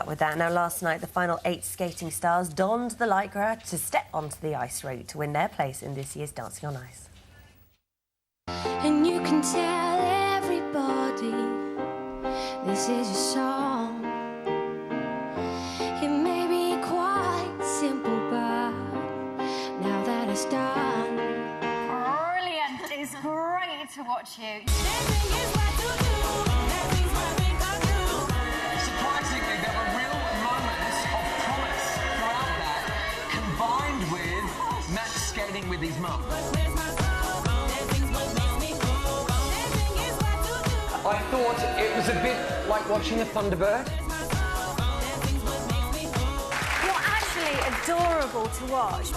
luck with that. Now, last night, the final 8 skating stars donned the lycra to step onto the ice rink to win their place in this year's Dancing on Ice. And you can tell everybody this is a song. It may be quite simple, but now that it's done. Brilliant. It's great to watch you. Surprisingly, there were real moments of promise throughout that, combined with Matt skating with his mum. I thought it was a bit like watching a Thunderbird. You're actually adorable to watch.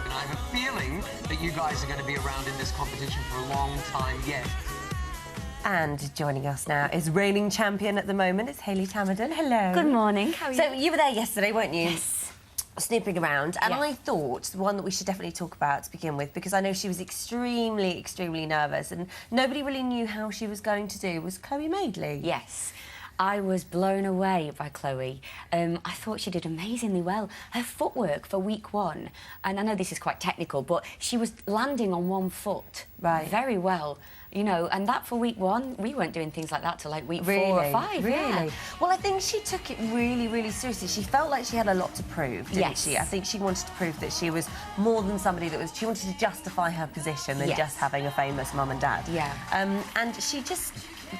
And I have a feeling that you guys are going to be around in this competition for a long time yet. And joining us now is reigning champion at the moment. It's Hayley Tamaddon. Hello. Good morning. How are you? So you were there yesterday, weren't you? Yes. Snooping around, and Yeah. I thought the one that we should definitely talk about to begin with, because I know she was extremely, extremely nervous and nobody really knew how she was going to do, was Chloe Madeley. Yes. I was blown away by Chloe. I thought she did amazingly well. Her footwork for week 1, and I know this is quite technical, but she was landing on one foot very well. You know, and that for week 1, we weren't doing things like that till like week 4 or 5. Really? Yeah. Well, I think she took it really, really seriously. She felt like she had a lot to prove, didn't she? I think she wanted to prove that she was more than somebody that was... She wanted to justify her position than just having a famous mum and dad. Yeah. And she just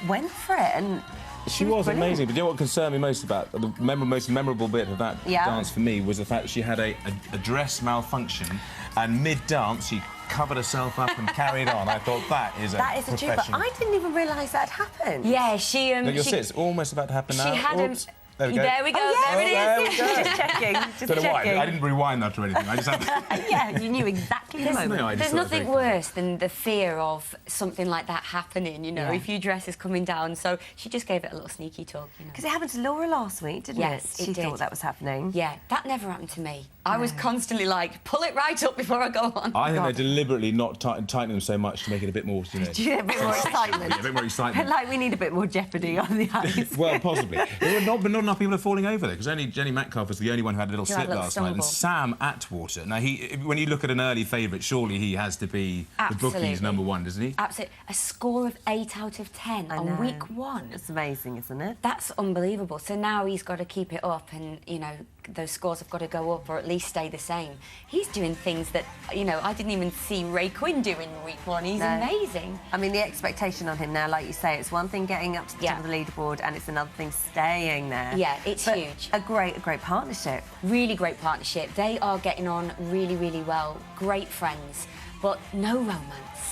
went for it, and... She was amazing, but you know what concerned me most about the most memorable bit of that dance for me was the fact that she had a dress malfunction, and mid-dance she covered herself up and carried on. I thought that is a truth, but I didn't even realise that had happened. Yeah, she... No, you'll see, it's almost about to happen now. She had Oops. There we go. There we go. Oh, there it is. There we go. Just checking. Just Don't know why. checking. I didn't rewind that or anything. I just had... Yeah, you knew exactly the moment. No, I just There's thought it nothing was very worse than the fear of something like that happening, you know, if your dress is coming down. So she just gave it a little sneaky talk, you know. Because it happened to Laura last week, didn't Yes, it? She it did. thought that was happening. Yeah, that never happened to me. I was constantly like, pull it right up before I go on. I think they're deliberately not tightening them so much to make it a bit more, you know... Do you need a bit more excitement? Yeah, a bit more excitement. Like we need a bit more jeopardy on the ice. Well, possibly. Not enough people are falling over there, because only Jenny Metcalf was the only one who had a little slip last night, and Sam Atwater. Now, when you look at an early favourite, surely he has to be the bookies' #1, doesn't he? Absolutely. A score of 8 out of 10 on week 1. It's amazing, isn't it? That's unbelievable. So now he's got to keep it up, and, you know, those scores have got to go up or at least stay the same. He's doing things that, you know, I didn't even see Ray Quinn doing in week 1. He's amazing. I mean, the expectation on him now, like you say, it's one thing getting up to the top of the leaderboard, and it's another thing staying there. Yeah, it's huge. A great partnership. Really great partnership. They are getting on really, really well. Great friends, but no romance.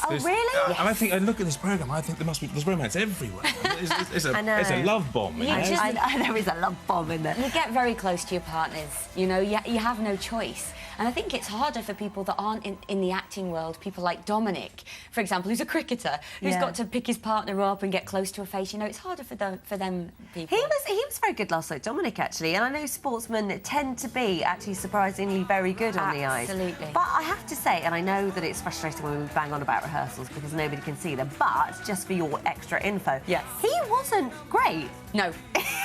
Oh, really? And I think, look at this programme, I think there's romance everywhere. It's a love bomb. There is a love bomb in there. You get very close to your partners, you know, you have no choice. And I think it's harder for people that aren't in the acting world, people like Dominic, for example, who's a cricketer, who's got to pick his partner up and get close to her face. You know, it's harder for them people. He was very good last night, Dominic, actually, and I know sportsmen tend to be actually surprisingly very good on the ice. Absolutely. But I have to say, and I know that it's frustrating when we bang on about rehearsals because nobody can see them, but just for your extra info, he wasn't great. No.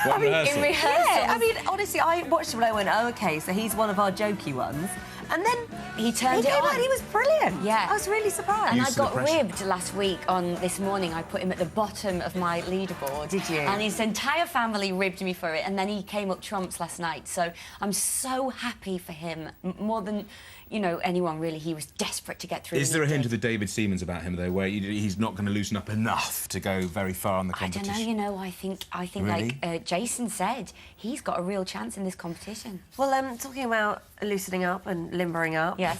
In rehearsal? Yeah, I mean, honestly, I watched him and I went, oh, OK, so he's one of our jokey ones. And then he turned it came on. out, he was brilliant. Yeah. I was really surprised. And I got ribbed last week on This Morning. I put him at the bottom of my leaderboard. Did you? And his entire family ribbed me for it, and then he came up trumps last night. So I'm so happy for him, more than, you know, anyone really. He was desperate to get through. Is there a hint of the David Seamans about him, though, where he's not going to loosen up enough to go very far on the competition? I don't know, you know, I think Really? like Jason said, he's got a real chance in this competition. Well, talking about loosening up and limbering up, yes.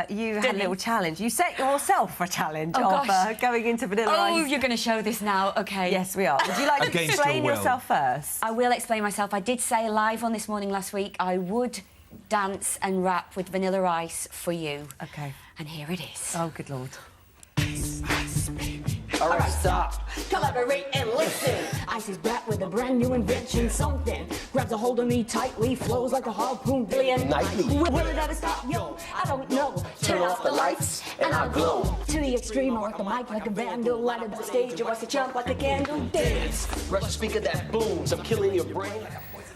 You had a little challenge. You set yourself a challenge of going into Vanilla Ice. Oh, you're going to show this now, OK. Yes, we are. Would you like to explain yourself first? I will explain myself. I did say live on This Morning last week I would dance and rap with Vanilla Ice for you. OK. And here it is. Oh, good Lord. Ice, baby. All right, stop. Collaborate and listen. Ice is back with a brand new invention. Something grabs a hold of me tightly, flows like a harpoon billion Nightly. Will it ever stop? Yo, I don't know. Turn off the lights and I'll glow. To the extreme, I rock the mic like a vandal. Light up the stage, I watch the jump like a candle. Dance. Rush a speaker that booms. I'm killing your brain.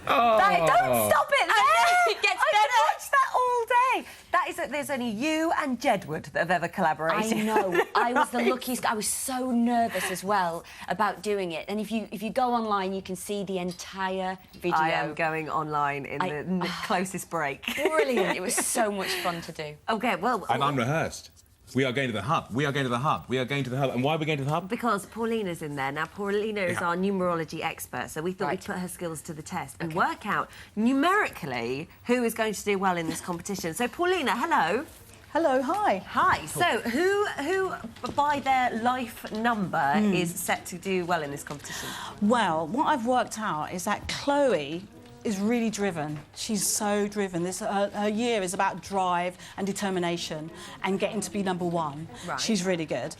Don't stop it there! It gets I could better. watch that all day. That is, there's only you and Jedward that have ever collaborated. I know. I was the luckiest. I was so nervous as well about doing it. And if you go online, you can see the entire video. I am going online in the closest break. Brilliant. It was so much fun to do. Okay, well... And unrehearsed. We are going to the hub. We are going to the hub. We are going to the hub. And why are we going to the hub? Because Paulina's in there. Now, Paulina is our numerology expert, so we thought we'd put her skills to the test and work out numerically who is going to do well in this competition. So, Paulina, hello. Hello, hi. Hi. So, who by their life number is set to do well in this competition? Well, what I've worked out is that Chloe is really driven. She's so driven. Her year is about drive and determination and getting to be number one. Right. She's really good.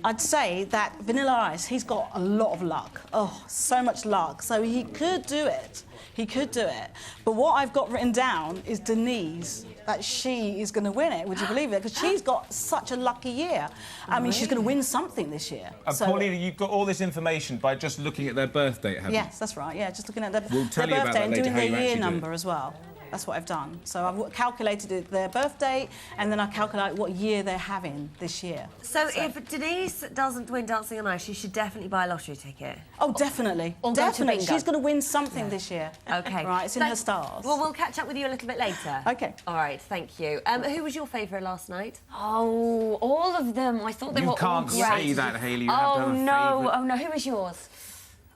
I'd say that Vanilla Ice, he's got a lot of luck. Oh, so much luck. So he could do it. He could do it. But what I've got written down is Denise, that she is going to win it. Would you believe it? Because she's got such a lucky year. I mean, she's going to win something this year. And Paulina, you've got all this information by just looking at their birth date, haven't you? Yes, that's right. Yeah, just looking at We'll tell their you about birthday that and later, doing how their you year actually do it. number as well. That's what I've done. So I've calculated their birthday, and then I calculate what year they're having this year. So if Denise doesn't win Dancing on Ice, she should definitely buy a lottery ticket. Oh, definitely. Or go to Definitely. bingo. She's going to win something this year. Okay. Right, it's in her stars. Well, we'll catch up with you a little bit later. OK. All right, thank you. Who was your favourite last night? Oh, all of them. I thought they were You can't all great. say that, Hayley. You have to have a no. favourite. Oh, no. Who was yours?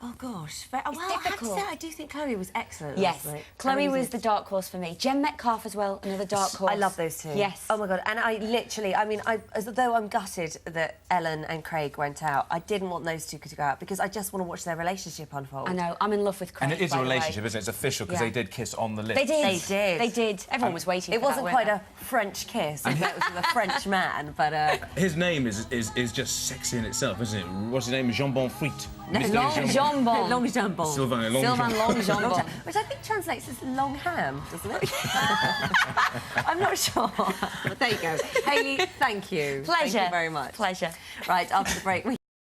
Oh, gosh. Well, I have to difficult. say, I do think Chloe was excellent Yes, last night. Chloe was Amazing. the dark horse for me. Jem Metcalfe as well, another dark horse. I love those two. Yes. Oh, my God. And I literally, I mean, as though I'm gutted that Ellen and Craig went out, I didn't want those two to go out because I just want to watch their relationship unfold. I know. I'm in love with Craig. And it is by a the way. relationship, isn't it? It's official because Yeah. they did kiss on the lips. They did. They did. They did. Everyone was waiting It for wasn't that, quite weren't a French kiss. It was with a French man, but... His name is just sexy in itself, isn't it? What's his name? Jambon Frite. Mr. Long Jambon. jambon. Long jambon. Sylvain Long Sylvain Long jambon. Which I think translates as long ham, doesn't it? I'm not sure. But there you go. Hayley, thank you. Pleasure. Thank you very much. Pleasure. Right, after the break, we